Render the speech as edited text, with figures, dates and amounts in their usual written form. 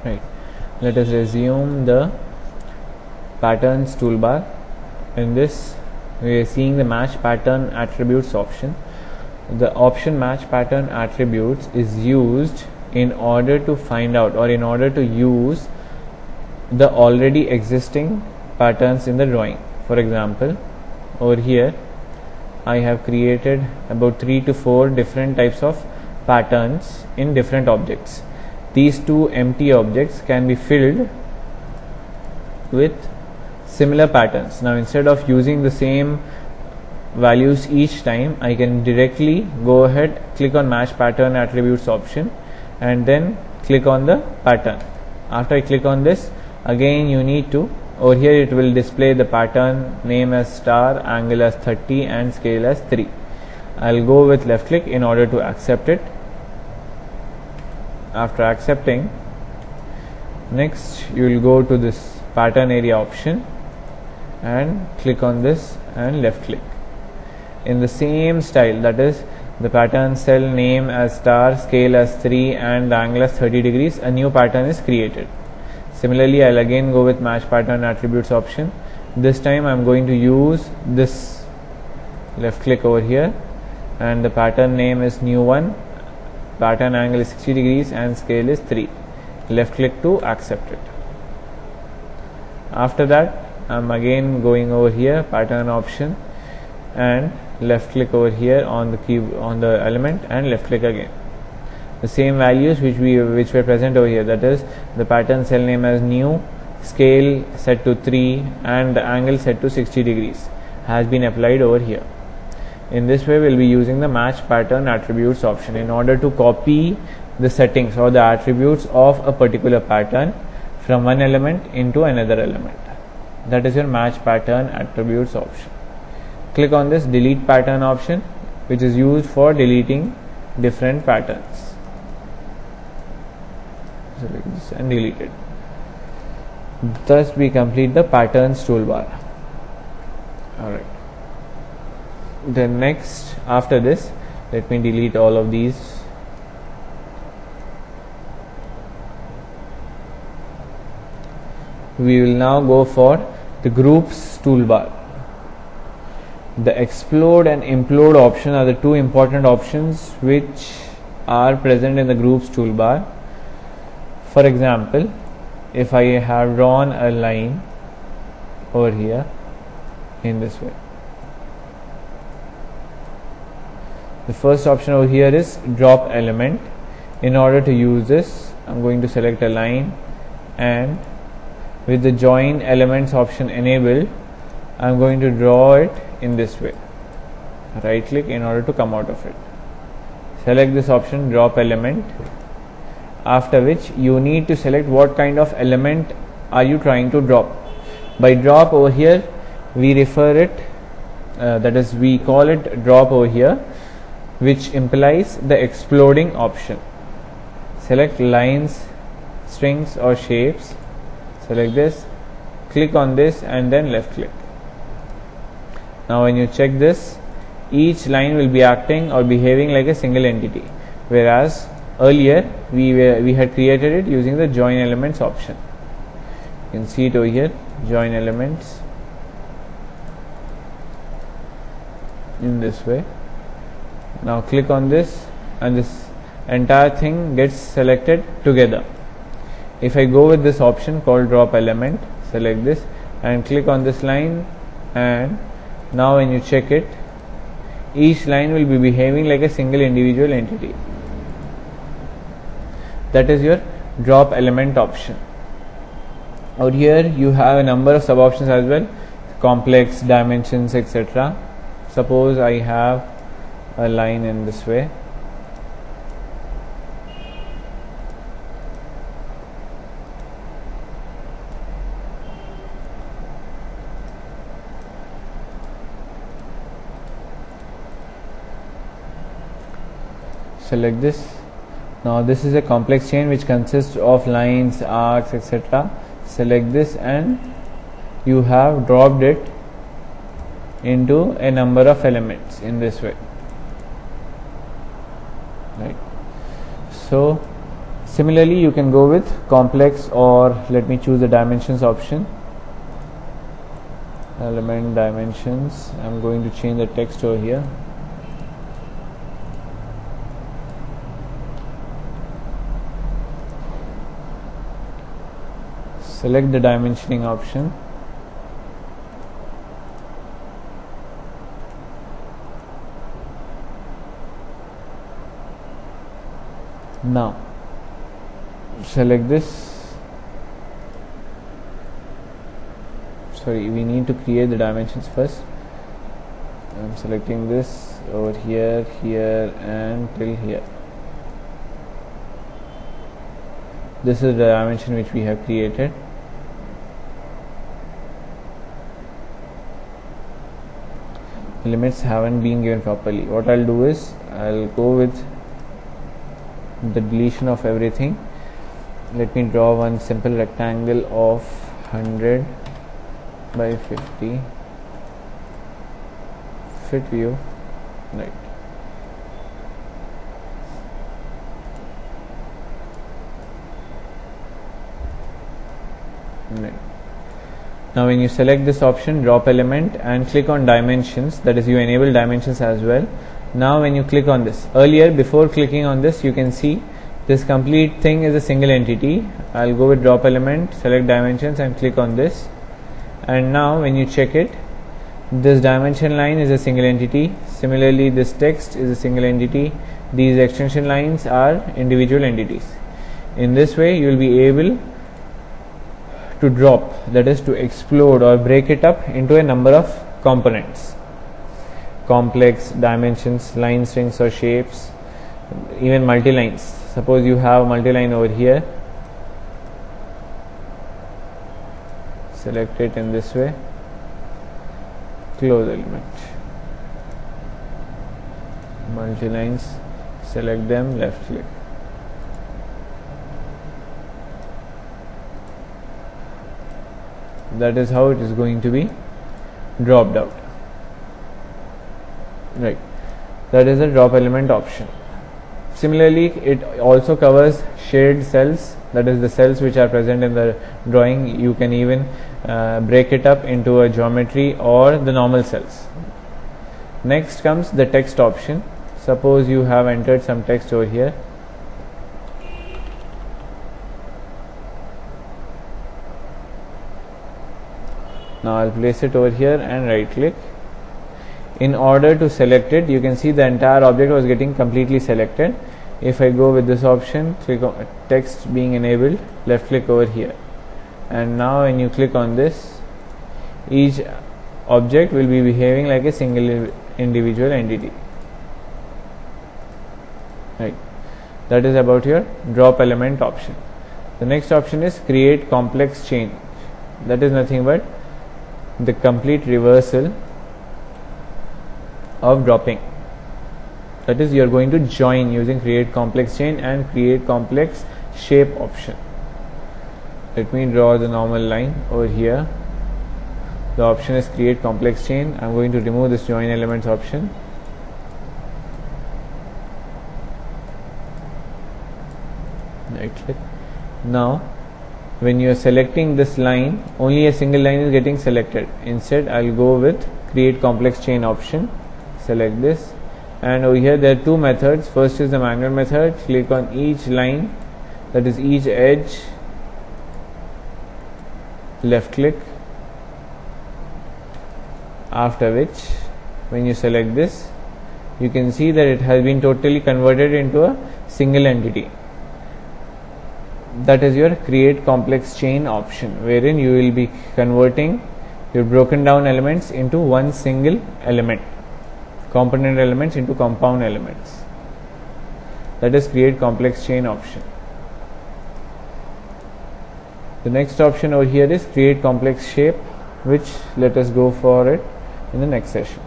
Right, let us resume the patterns toolbar. In this we are seeing the match pattern attributes option. The option match pattern attributes is used in order to find out, or in order to use the already existing patterns in the drawing. For example, over here I have created about 3 to 4 different types of patterns in different objects. These two empty objects can be filled with similar patterns. Now, instead of using the same values each time, I can directly go ahead, click on match pattern attributes option, and then click on the pattern. After I click on this, again you need to, over here it will display the pattern name as star, angle as 30 and scale as 3. I'll go with left click in order to accept it. After accepting, next you will go to this pattern area option and click on this and left click. In the same style, that is the pattern cell name as star, scale as 3 and the angle as 30 degrees, a new pattern is created. Similarly, I'll again go with match pattern attributes option. This time I'm going to use this left click over here, and the pattern name is new one, pattern angle is 60 degrees and scale is 3. Left click to accept it. After that, I'm again going over here, pattern option, and left click over here on the cube, on the element, and left click again. The same values which were present over here, that is the pattern cell name as new, scale set to 3 and the angle set to 60 degrees has been applied over here. In this way, we'll be using the match pattern attributes option in order to copy the settings or the attributes of a particular pattern from one element into another element. That is your match pattern attributes option. Click on this delete pattern option, which is used for deleting different patterns. Select this and delete it. Thus we complete the patterns toolbar. Alright. Then next, after this, let me delete all of these. We will now go for the groups toolbar. The explode and implode option are the two important options which are present in the groups toolbar. For example, if I have drawn a line over here in this way, the first option over here is drop element. In order to use this, I'm going to select a line, and with the join elements option enabled, I'm going to draw it in this way. Right click in order to come out of it. Select this option, drop element, after which you need to select what kind of element are you trying to drop. By drop over here, we refer it, that is we call it drop over here, which implies the exploding option. Select lines, strings or shapes, select this, click on this and then left click. Now when you check this, each line will be acting or behaving like a single entity, whereas earlier we had created it using the join elements option. You can see it over here, join elements in this way. Now click on this and this entire thing gets selected together. If I go with this option called drop element, select this and click on this line, and now when you check it, each line will be behaving like a single individual entity. That is your drop element option. Out here you have a number of sub options as well, complex, dimensions, etc. Suppose I have a line in this way. Select this. Now this is a complex chain which consists of lines, arcs, etc. Select this and you have dropped it into a number of elements in this way. Right. So Similarly, you can go with complex, or let me choose the dimensions option. Element dimensions. I'm going to change the text over here. Select the dimensioning option. Now select this. Sorry, we need to create the dimensions first. I'm selecting this over here, here, and till here. This is the dimension which we have created. The limits haven't been given properly. What I'll do is I'll go with the deletion of everything. Let me draw one simple rectangle of 100 by 50. Fit view, right. Right. Now when you select this option, drop element, and click on dimensions, that is, you enable dimensions as well. Now when you click on this, earlier before clicking on this, you can see this complete thing is a single entity. I'll go with drop element, select dimensions, and click on this. And now when you check it, this dimension line is a single entity. Similarly, this text is a single entity. These extension lines are individual entities. In this way, you will be able to drop, that is to explode or break it up into a number of components. Complex, dimensions, line strings or shapes, even multi-lines. Suppose you have multi-line over here. Select it in this way. Close element. Multi-lines, select them, left click. That is how it is going to be dropped out. Right. That is the drop element option. Similarly, it also covers shaded cells, that is the cells which are present in the drawing. You can even break it up into a geometry or the normal cells. Next comes the text option. Suppose you have entered some text over here. Now I'll place it over here and right click. In order to select it, you can see the entire object was getting completely selected. If I go with this option, click on text being enabled, left click over here, and now when you click on this, each object will be behaving like a single individual entity. Right. That is about your drop element option. The next option is create complex chain. That is nothing but the complete reversal of dropping. That is, you are going to join using create complex chain and create complex shape option. Let me draw the normal line over here. The option is create complex chain. I am going to remove this join elements option. Right click. Now when you are selecting this line, only a single line is getting selected. Instead, I will go with create complex chain option. Select this, and over here there are two methods. First is the manual method. Click on each line, that is each edge, left click, after which when you select this, you can see that it has been totally converted into a single entity. That is your create complex chain option, wherein you will be converting your broken down elements into one single element, component elements into compound elements. That is create complex chain option. The next option over here is create complex shape, which let us go for it in the next session.